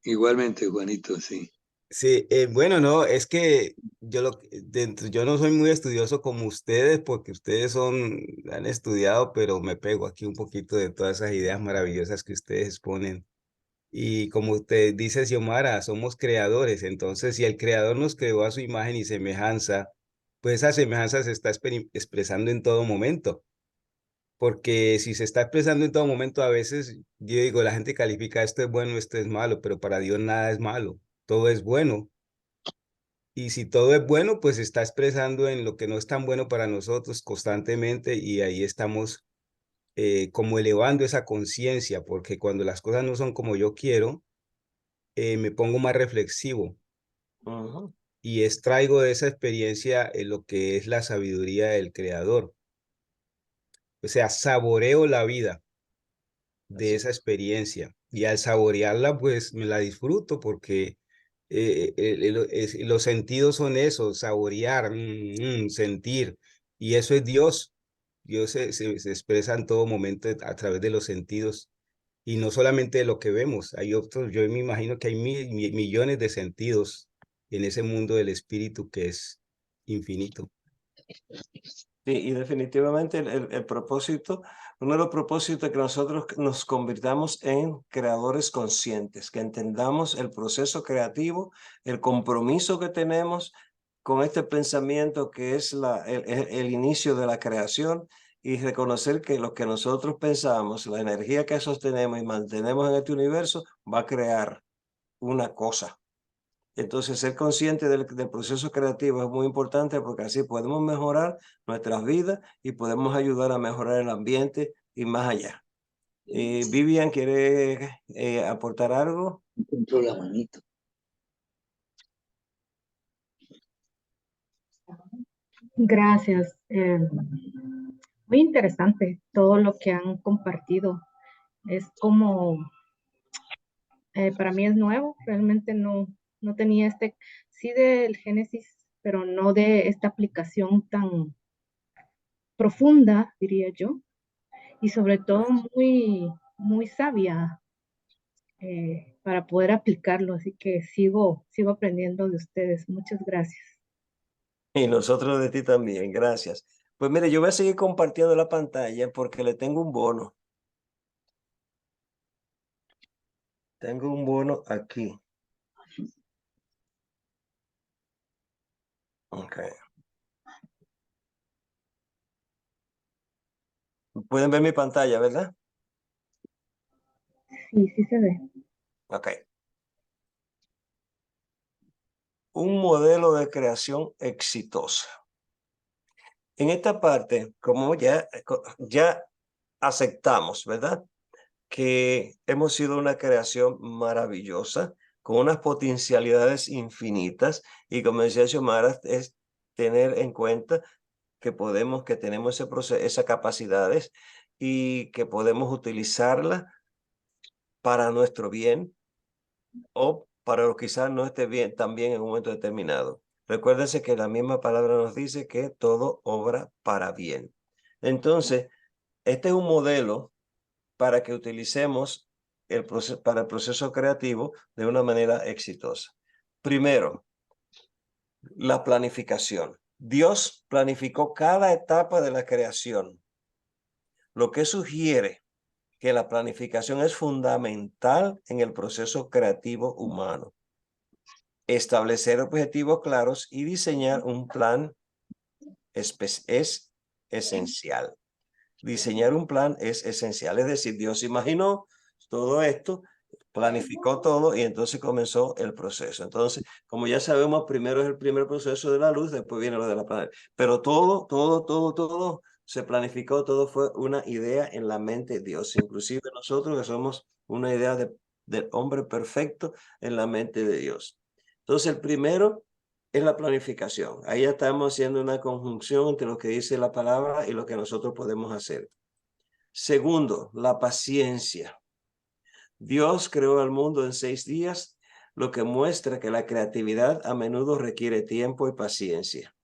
Igualmente, Juanito, sí.
Sí, bueno, no, es que yo no soy muy estudioso como ustedes, porque ustedes han estudiado, pero me pego aquí un poquito de todas esas ideas maravillosas que ustedes exponen. Y como usted dice, Xiomara, somos creadores. Entonces, si el creador nos creó a su imagen y semejanza, pues esa semejanza se está expresando en todo momento. Porque si se está expresando en todo momento, a veces yo digo, la gente califica esto es bueno, esto es malo, pero para Dios nada es malo, todo es bueno. Y si todo es bueno, pues se está expresando en lo que no es tan bueno para nosotros constantemente y ahí estamos como elevando esa conciencia, porque cuando las cosas no son como yo quiero, me pongo más reflexivo y extraigo de esa experiencia lo que es la sabiduría del Creador. O sea, saboreo la vida de esa experiencia y al saborearla, pues me la disfruto porque los sentidos son eso, saborear, sentir, y eso es Dios. Dios se expresa en todo momento a través de los sentidos y no solamente de lo que vemos, hay otros, yo me imagino que hay millones de sentidos en ese mundo del espíritu que es infinito.
Sí, y definitivamente el propósito, uno de los propósitos es que nosotros nos convirtamos en creadores conscientes, que entendamos el proceso creativo, el compromiso que tenemos con este pensamiento que es el inicio de la creación y reconocer que lo que nosotros pensamos, la energía que sostenemos y mantenemos en este universo va a crear una cosa. Entonces, ser consciente del proceso creativo es muy importante porque así podemos mejorar nuestras vidas y podemos ayudar a mejorar el ambiente y más allá. Vivian, ¿quiere aportar algo?
Encontró la manito.
Gracias. Muy interesante todo lo que han compartido. Es como, para mí es nuevo, realmente no tenía sí del Génesis, pero no de esta aplicación tan profunda, diría yo, y sobre todo muy sabia para poder aplicarlo. Así que sigo aprendiendo de ustedes. Muchas gracias.
Y nosotros de ti también, gracias. Pues mire, yo voy a seguir compartiendo la pantalla porque le tengo un bono. Tengo un bono aquí. Ok. Pueden ver mi pantalla, ¿verdad?
Sí se ve.
Ok. Un modelo de creación exitosa. En esta parte, como ya aceptamos, ¿verdad? Que hemos sido una creación maravillosa, con unas potencialidades infinitas, y como decía Xiomara, es tener en cuenta que tenemos esas capacidades y que podemos utilizarlas para nuestro bien o para lo quizás no esté bien también en un momento determinado. Recuérdense que la misma palabra nos dice que todo obra para bien. Entonces, este es un modelo para que utilicemos para el proceso creativo de una manera exitosa. Primero, la planificación. Dios planificó cada etapa de la creación, lo que sugiere que la planificación es fundamental en el proceso creativo humano. Establecer objetivos claros y diseñar un plan es esencial. Diseñar un plan es esencial, es decir, Dios imaginó todo esto, planificó todo y entonces comenzó el proceso. Entonces, como ya sabemos, primero es el primer proceso de la luz, después viene lo de la planeta. Pero todo se planificó, todo fue una idea en la mente de Dios. Inclusive nosotros que somos una idea del hombre perfecto en la mente de Dios. Entonces, el primero es la planificación. Ahí ya estamos haciendo una conjunción entre lo que dice la palabra y lo que nosotros podemos hacer. Segundo, la paciencia. Dios creó al mundo en 6 días, lo que muestra que la creatividad a menudo requiere tiempo y paciencia.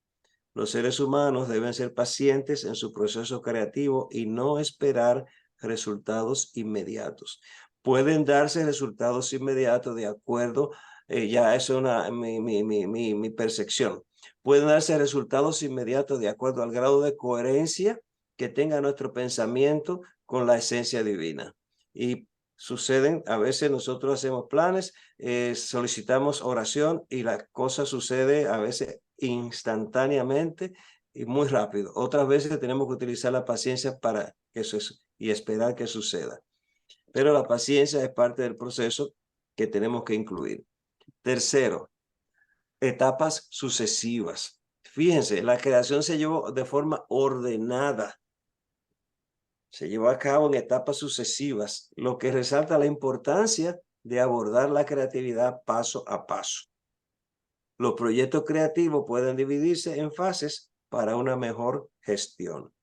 Los seres humanos deben ser pacientes en su proceso creativo y no esperar resultados inmediatos. Pueden darse resultados inmediatos de acuerdo, ya eso es mi percepción. Pueden darse resultados inmediatos de acuerdo al grado de coherencia que tenga nuestro pensamiento con la esencia divina. Y suceden, a veces nosotros hacemos planes, solicitamos oración y la cosa sucede a veces instantáneamente y muy rápido. Otras veces tenemos que utilizar la paciencia para que eso y esperar que suceda. Pero la paciencia es parte del proceso que tenemos que incluir. Tercero, etapas sucesivas. Fíjense, la creación se llevó de forma ordenada. Se llevó a cabo en etapas sucesivas, lo que resalta la importancia de abordar la creatividad paso a paso. Los proyectos creativos pueden dividirse en fases para una mejor gestión.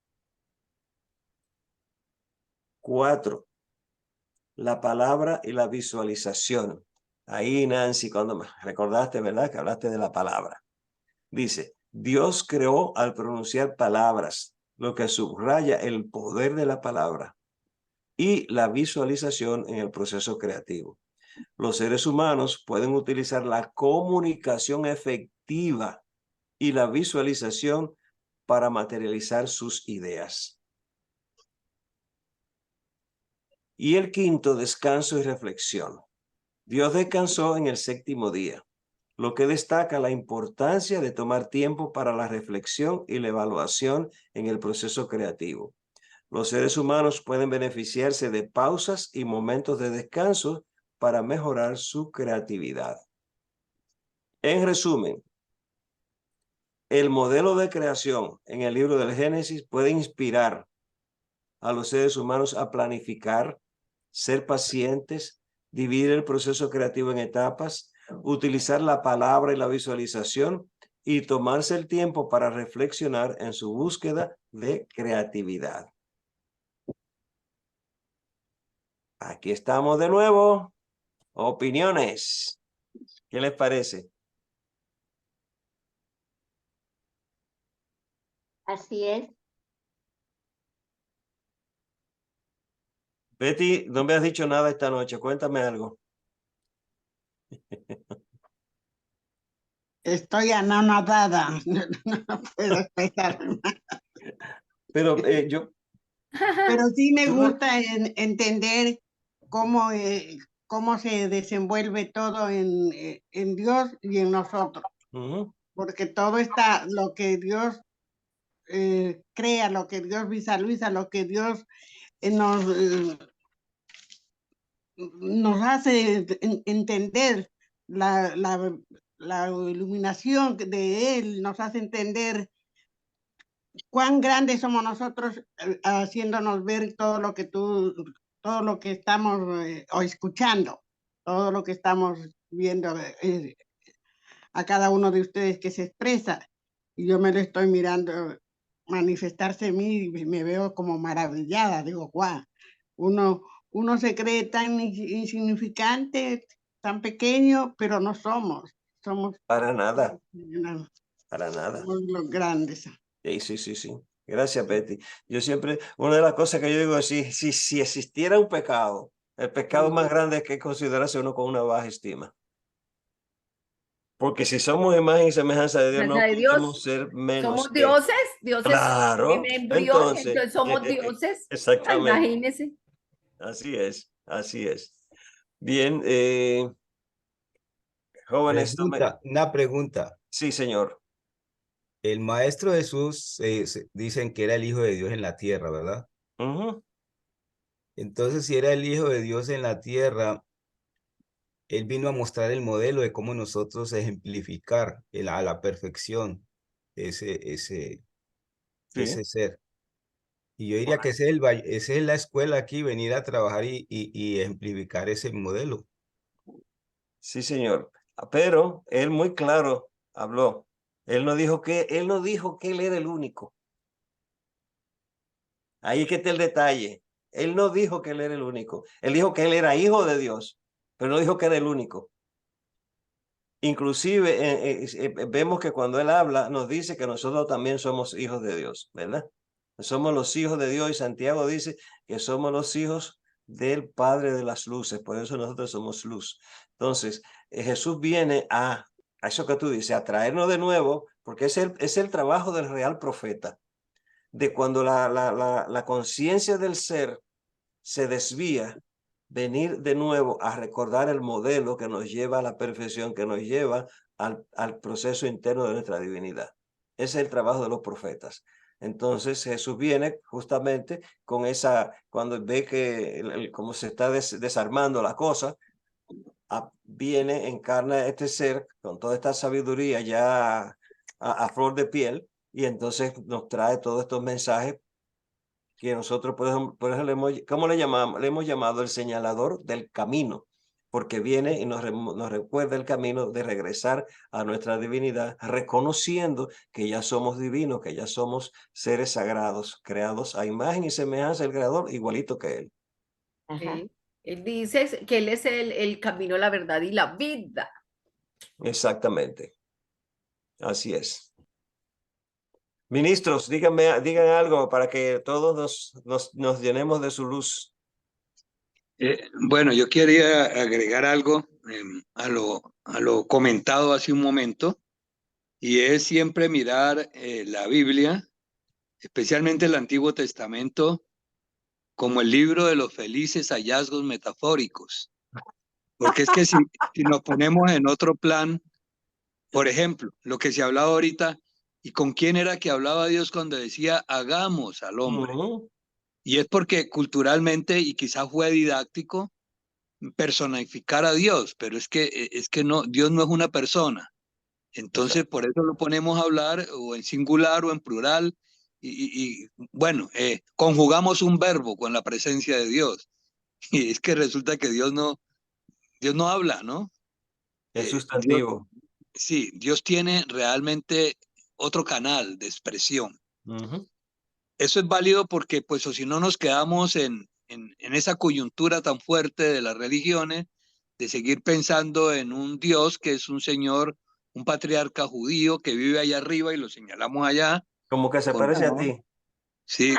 4. La palabra y la visualización. Ahí, Nancy, cuando me recordaste, ¿verdad? Que hablaste de la palabra. Dice, Dios creó al pronunciar palabras, lo que subraya el poder de la palabra y la visualización en el proceso creativo. Los seres humanos pueden utilizar la comunicación efectiva y la visualización para materializar sus ideas. Y el quinto, descanso y reflexión. Dios descansó en el séptimo día, lo que destaca la importancia de tomar tiempo para la reflexión y la evaluación en el proceso creativo. Los seres humanos pueden beneficiarse de pausas y momentos de descanso para mejorar su creatividad. En resumen, el modelo de creación en el libro del Génesis puede inspirar a los seres humanos a planificar, ser pacientes, dividir el proceso creativo en etapas, utilizar la palabra y la visualización y tomarse el tiempo para reflexionar en su búsqueda de creatividad. Aquí estamos de nuevo. Opiniones. ¿Qué les parece?
Así es.
Betty, no me has dicho nada esta noche. Cuéntame algo.
Estoy anonadada, no puedo expresar.
Pero yo...
Pero sí me gusta entender cómo, cómo se desenvuelve todo en Dios y en nosotros. Porque todo está, lo que Dios crea, lo que Dios visualiza, lo que Dios nos hace entender, la iluminación de Él nos hace entender cuán grandes somos nosotros, haciéndonos ver todo lo que estamos o escuchando, todo lo que estamos viendo a cada uno de ustedes que se expresa. Y yo me lo estoy mirando manifestarse en mí y me veo como maravillada. Digo, guau, uno se cree tan insignificante, tan pequeño, pero no somos.
Para nada. Para nada.
Somos los grandes.
Sí. Gracias, Betty. Yo siempre, una de las cosas que yo digo es, si existiera un pecado, el pecado más grande es que considerarse uno con una baja estima. Porque si somos imagen y semejanza de Dios, no podemos ser menos.
Somos dioses,
claro.
en embrión, entonces somos dioses.
Exactamente.
Imagínense.
Así es. Bien, jóvenes.
Una pregunta.
Sí, señor.
El Maestro Jesús dicen que era el Hijo de Dios en la tierra, ¿verdad? Entonces, si era el Hijo de Dios en la tierra, Él vino a mostrar el modelo de cómo nosotros ejemplificar a la perfección ese ser. Y yo diría que esa es la escuela aquí, venir a trabajar y ejemplificar ese modelo.
Sí, señor. Pero él muy claro habló. Él no dijo que él era el único. Ahí es que está el detalle. Él no dijo que él era el único. Él dijo que él era hijo de Dios, pero no dijo que era el único. Inclusive vemos que cuando él habla nos dice que nosotros también somos hijos de Dios, ¿verdad? Somos los hijos de Dios y Santiago dice que somos los hijos del Padre de las luces, por eso nosotros somos luz. Entonces, Jesús viene a eso que tú dices, a traernos de nuevo, porque es el trabajo del real profeta, de cuando la conciencia del ser se desvía, venir de nuevo a recordar el modelo que nos lleva a la perfección, que nos lleva al proceso interno de nuestra divinidad. Ese es el trabajo de los profetas. Entonces Jesús viene justamente con esa, cuando ve que como se está desarmando la cosa, viene, encarna este ser con toda esta sabiduría ya a flor de piel, y entonces nos trae todos estos mensajes que nosotros, por ejemplo, ¿cómo le llamamos? Le hemos llamado el señalador del camino, porque viene y nos recuerda el camino de regresar a nuestra divinidad, reconociendo que ya somos divinos, que ya somos seres sagrados, creados a imagen y semejanza del Creador, igualito que Él.
Sí. Él dice que Él es el camino, la verdad y la vida.
Exactamente. Así es. Ministros, digan algo para que todos nos llenemos de su luz.
Bueno, yo quería agregar algo a lo comentado hace un momento, y es siempre mirar la Biblia, especialmente el Antiguo Testamento, como el libro de los felices hallazgos metafóricos. Porque es que si nos ponemos en otro plan, por ejemplo, lo que se hablaba ahorita, ¿y con quién era que hablaba Dios cuando decía hagamos al hombre? Y es porque culturalmente, y quizás fue didáctico, personificar a Dios, pero es que no, Dios no es una persona. Entonces, por eso lo ponemos a hablar o en singular o en plural, y bueno, conjugamos un verbo con la presencia de Dios. Y es que resulta que Dios no habla, ¿no?
Es sustantivo.
Sí, Dios tiene realmente otro canal de expresión. Eso es válido porque, pues, o si no nos quedamos en esa coyuntura tan fuerte de las religiones, de seguir pensando en un Dios que es un señor, un patriarca judío que vive allá arriba y lo señalamos allá.
Como que se parece a ti.
Sí,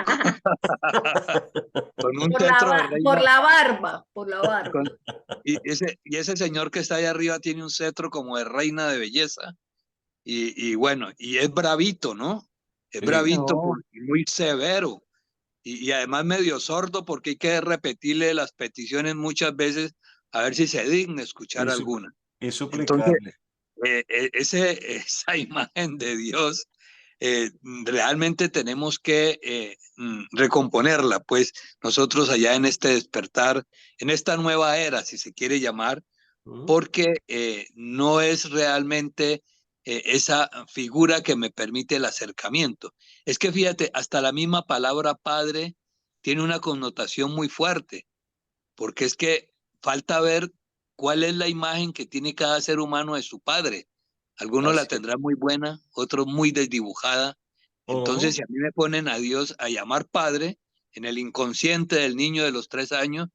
con un cetro de reina.
Por la barba.
Y ese señor que está allá arriba tiene un cetro como de reina de belleza. Y bueno, y es bravito, ¿no? Es bravito, muy severo. Y además medio sordo, porque hay que repetirle las peticiones muchas veces a ver si se digna escuchar alguna.
Y suplicarle.
Entonces, esa imagen de Dios realmente tenemos que recomponerla, pues nosotros allá en este despertar, en esta nueva era, si se quiere llamar, porque no es realmente esa figura que me permite el acercamiento. Es que fíjate, hasta la misma palabra padre tiene una connotación muy fuerte, porque es que falta ver cuál es la imagen que tiene cada ser humano de su padre. Algunos la tendrán muy buena, otros muy desdibujada. Entonces, si a mí me ponen a Dios a llamar padre, en el inconsciente del niño de los 3 años,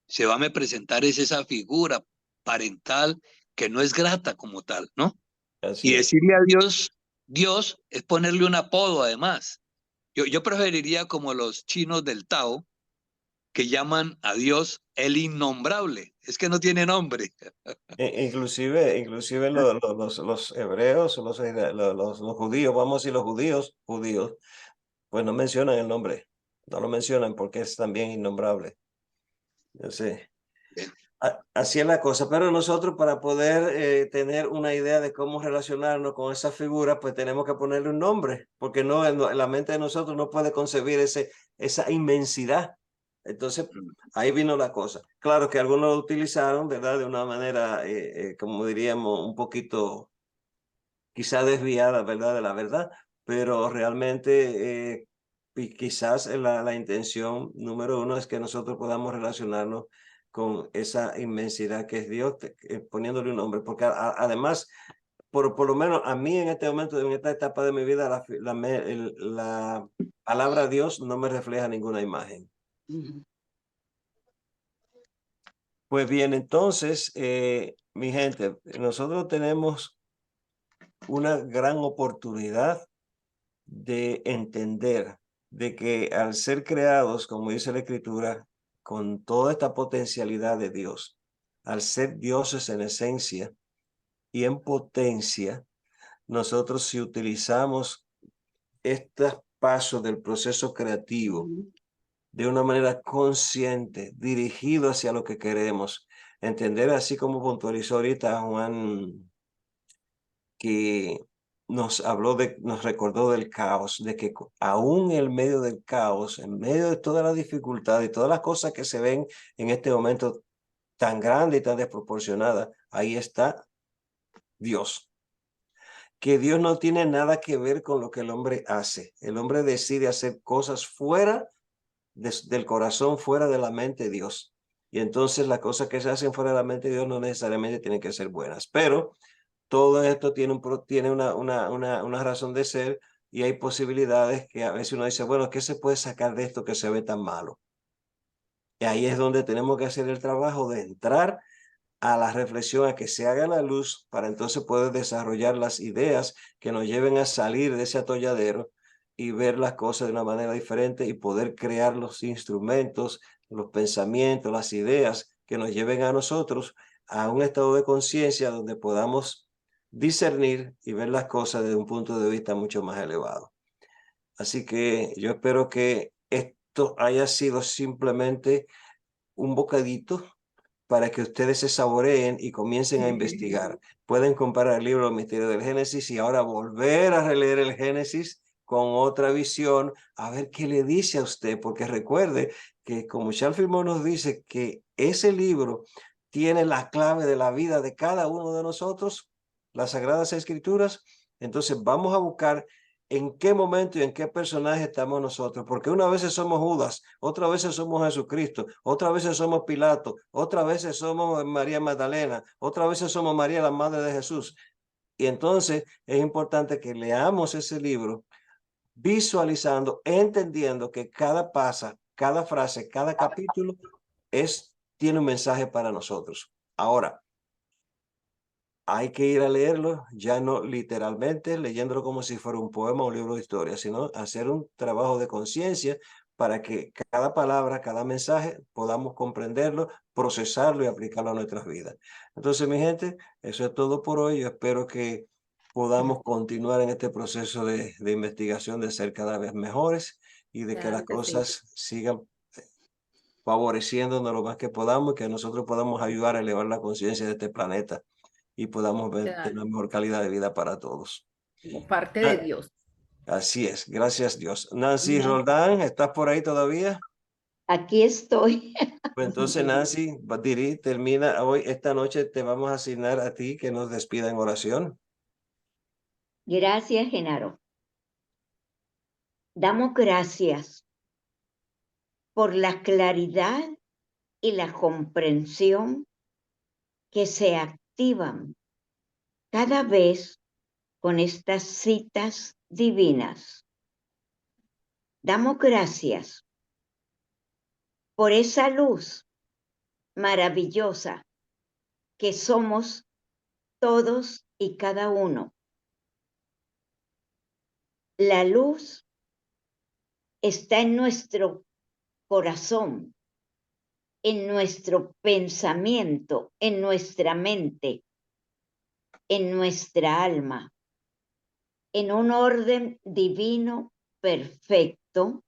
se va a me presentar esa figura parental que no es grata como tal, ¿no? Y decirle a Dios es ponerle un apodo además. Yo preferiría como los chinos del Tao, que llaman a Dios el innombrable. Es que no tiene nombre.
Inclusive los hebreos, los judíos, vamos a decir los judíos, pues no mencionan el nombre. No lo mencionan porque es también innombrable. Yo sé. Así es la cosa, pero nosotros para poder tener una idea de cómo relacionarnos con esa figura, pues tenemos que ponerle un nombre, porque la mente de nosotros no puede concebir esa inmensidad. Entonces, ahí vino la cosa. Claro que algunos lo utilizaron, ¿verdad? De una manera, como diríamos, un poquito quizá desviada, ¿verdad? De la verdad, pero realmente quizás la intención número uno es que nosotros podamos relacionarnos con esa inmensidad que es Dios, poniéndole un nombre, porque además, por lo menos a mí en este momento, en esta etapa de mi vida, la palabra Dios no me refleja ninguna imagen. Pues bien, entonces, mi gente, nosotros tenemos una gran oportunidad de entender de que al ser creados, como dice la Escritura, con toda esta potencialidad de Dios, al ser dioses en esencia y en potencia, nosotros si utilizamos estos pasos del proceso creativo de una manera consciente, dirigido hacia lo que queremos, entender así como puntualizó ahorita que nos recordó del caos, de que aún en medio del caos, en medio de toda la dificultad y todas las cosas que se ven en este momento tan grande y tan desproporcionada, ahí está Dios. Que Dios no tiene nada que ver con lo que el hombre hace. El hombre decide hacer cosas fuera del corazón, fuera de la mente de Dios. Y entonces las cosas que se hacen fuera de la mente de Dios no necesariamente tienen que ser buenas. Pero todo esto tiene una razón de ser, y hay posibilidades que a veces uno dice, bueno, ¿qué se puede sacar de esto que se ve tan malo? Y ahí es donde tenemos que hacer el trabajo de entrar a la reflexión, a que se haga la luz, para entonces poder desarrollar las ideas que nos lleven a salir de ese atolladero y ver las cosas de una manera diferente y poder crear los instrumentos, los pensamientos, las ideas que nos lleven a nosotros a un estado de conciencia donde podamos discernir y ver las cosas desde un punto de vista mucho más elevado. Así que yo espero que esto haya sido simplemente un bocadito para que ustedes se saboreen y comiencen a investigar. Pueden comparar el libro El Misterio del Génesis y ahora volver a releer el Génesis con otra visión, a ver qué le dice a usted, porque recuerde que como Charles Fillmore nos dice que ese libro tiene la clave de la vida de cada uno de nosotros, las Sagradas Escrituras. Entonces vamos a buscar en qué momento y en qué personaje estamos nosotros, porque unas veces somos Judas, otras veces somos Jesucristo, otras veces somos Pilato, otras veces somos María Magdalena, otras veces somos María, la madre de Jesús. Y entonces es importante que leamos ese libro visualizando, entendiendo que cada cada frase, cada capítulo tiene un mensaje para nosotros. Ahora, hay que ir a leerlo, ya no literalmente leyéndolo como si fuera un poema o un libro de historia, sino hacer un trabajo de conciencia para que cada palabra, cada mensaje podamos comprenderlo, procesarlo y aplicarlo a nuestras vidas. Entonces, mi gente, eso es todo por hoy. Yo espero que podamos continuar en este proceso de investigación, de ser cada vez mejores y de que las
Claro que sí.
cosas sigan favoreciéndonos lo más que podamos y que nosotros podamos ayudar a elevar la conciencia de este planeta y podamos tener
Claro,
una mejor calidad de vida para todos.
como parte de Dios.
Así es, gracias Dios. Nancy
Amén.
Roldán, ¿estás por ahí todavía?
Aquí estoy.
Pues entonces Nancy, Badiri, termina hoy, esta noche te vamos a asignar a ti que nos despida en oración.
Gracias, Genaro. Damos gracias por la claridad y la comprensión que se activan cada vez con estas citas divinas. Damos gracias por esa luz maravillosa que somos todos y cada uno. La luz está en nuestro corazón, en nuestro pensamiento, en nuestra mente, en nuestra alma, en un orden divino perfecto.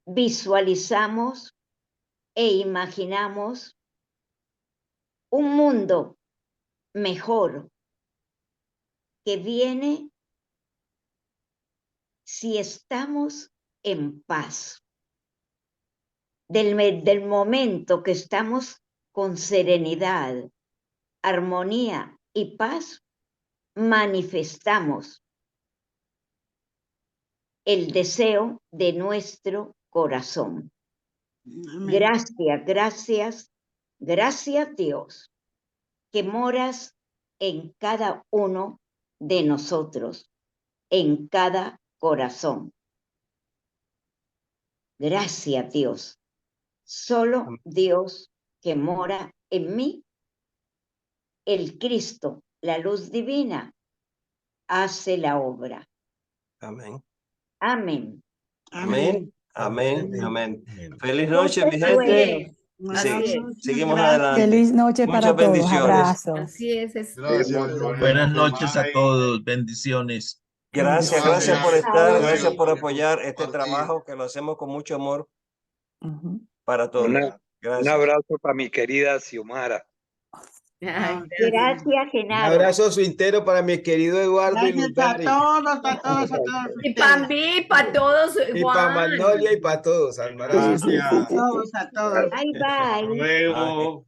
Visualizamos e imaginamos un mundo mejor que viene si estamos en paz. Del momento que estamos con serenidad, armonía y paz, manifestamos el deseo de nuestro corazón.
Amén.
Gracias, gracias, gracias Dios, que moras en cada uno de nosotros, en cada corazón. Gracias Dios. Solo Dios que mora en mí, el Cristo, la luz divina, hace la obra.
Amén.
Amén.
Amén. Amén.
Amén.
Amén.
Amén.
Feliz noche, mi
Entonces,
gente.
bueno,
Sí,
Así es.
seguimos
Gracias.
adelante.
Feliz noche para
Muchas
todos.
bendiciones.
Abrazos.
Así es.
Gracias.
Buenas noches a todos. Bendiciones.
Gracias,
Gracias.
gracias por estar,
Chao.
gracias por apoyar este
Compartir.
trabajo que lo hacemos con mucho amor
Ujú.
para todos.
Un
Gracias.
abrazo para mi querida Xiomara.
Ay,
Gracias,
Un
Genaro.
abrazo suintero para mi querido Eduardo y
Gracias a
Lugari.
todos, a todos, a todos.
Y para mí, para todos,
Y para
Juan.
Magnolia y para todos. Abrazo.
Gracias.
A todos, a todos.
Bye,
Hasta
bye.
luego.